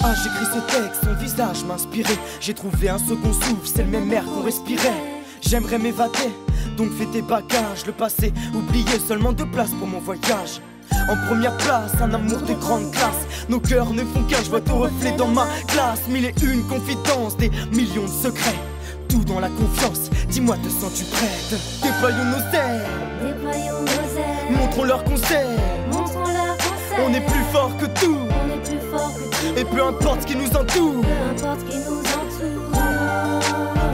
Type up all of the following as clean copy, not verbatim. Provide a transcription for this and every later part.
nuage, j'écris ce texte, son visage m'inspirait. J'ai trouvé un second souffle, c'est le même air qu'on respirait. J'aimerais m'évader, donc fais tes bagages. Le passé, oublié, seulement 2 places pour mon voyage. En première place, un amour de grande classe. Nos cœurs ne font qu'un, je vois ton reflet dans ma classe. 1001 confidences, des millions de secrets. Tout dans la confiance, dis-moi te sens-tu prête? Déployons nos ailes, montrons-leur qu'on sait. On est plus fort que tout, et peu importe ce qui nous entoure.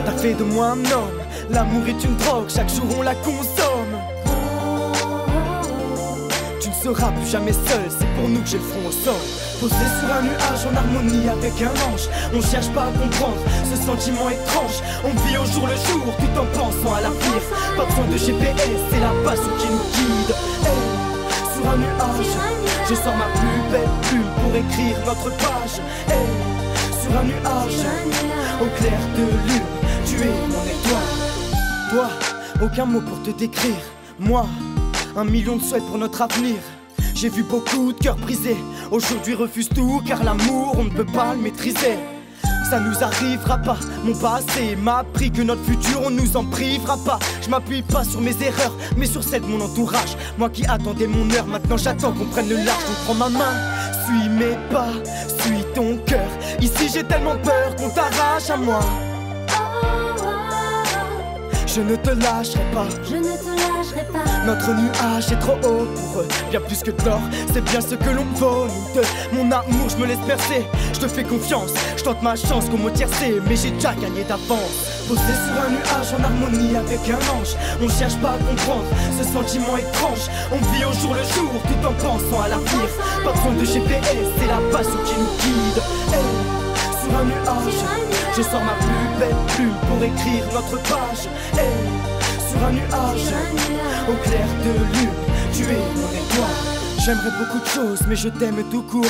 T'as fait de moi un homme, l'amour est une drogue, chaque jour on la consomme. Tu ne seras plus jamais seul, c'est pour nous que j'ai le front au sol. Posé sur un nuage en harmonie avec un ange. On cherche pas à comprendre ce sentiment étrange. On vit au jour le jour tout en pensant à l'avenir. Pas besoin de GPS, c'est la passion qui nous guide. Hey, sur un nuage, je sors ma plus belle plume pour écrire notre page. Hey, sur un nuage, au clair de lune, tu es mon étoile. Toi, aucun mot pour te décrire. Moi, 1 million de souhaits pour notre avenir. J'ai vu beaucoup de cœurs brisés. Aujourd'hui refuse tout car l'amour on ne peut pas le maîtriser. Ça nous arrivera pas, mon passé m'a appris que notre futur on nous en privera pas. Je m'appuie pas sur mes erreurs mais sur celle de mon entourage. Moi qui attendais mon heure, maintenant j'attends qu'on prenne le large. Donc prends ma main, suis mes pas, suis ton cœur. Ici j'ai tellement peur qu'on t'arrache à moi. Je ne te lâcherai pas, Notre nuage est trop haut pour eux, bien plus que de l'or. C'est bien ce que l'on vaut, nous deux. Mon amour, je me laisse percer, je te fais confiance. Je tente ma chance comme au tiercé, mais j'ai déjà gagné d'avance. Posé sur un nuage en harmonie avec un ange. On cherche pas à comprendre ce sentiment étrange. On vit au jour le jour tout en pensant à l'avenir. Pas besoin de GPS, c'est la passion qui nous guide. Hey, sur un nuage, je sors ma plus belle plume pour écrire notre page. Hey, sur un nuage, au clair de lune, tu es mon étoile. J'aimerais beaucoup de choses, mais je t'aime tout court.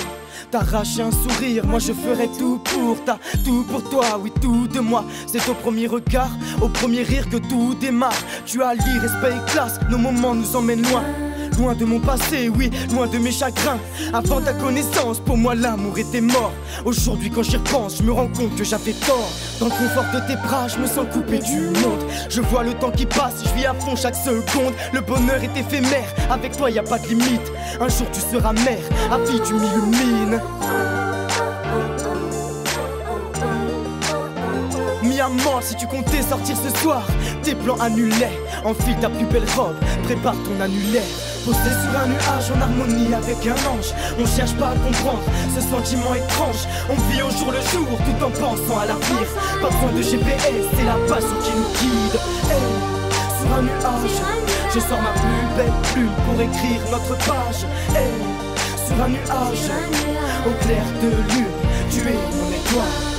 T'arracher un sourire, moi je ferai tout pour. T'as tout pour toi, oui tout de moi. C'est au premier regard, au premier rire que tout démarre. Tu as l'irrespect et classe, nos moments nous emmènent loin. Loin de mon passé, oui, loin de mes chagrins. Avant ta connaissance, pour moi l'amour était mort. Aujourd'hui quand j'y repense, je me rends compte que j'avais tort. Dans le confort de tes bras, je me sens coupé du monde. Je vois le temps qui passe, je vis à fond chaque seconde. Le bonheur est éphémère, avec toi y a pas de limite. Un jour tu seras mère, à vie tu m'illumines. Mis à mort si tu comptais sortir ce soir. Tes plans annulés, enfile ta plus belle robe, prépare ton annulaire. Posé sur un nuage en harmonie avec un ange. On cherche pas à comprendre ce sentiment étrange. On vit au jour le jour tout en pensant à l'avenir. Pas besoin de GPS, c'est la passion qui nous guide. Hey, sur un nuage, je sors ma plus belle plume pour écrire notre page. Hey, sur un nuage, au clair de lune, tu es mon étoile.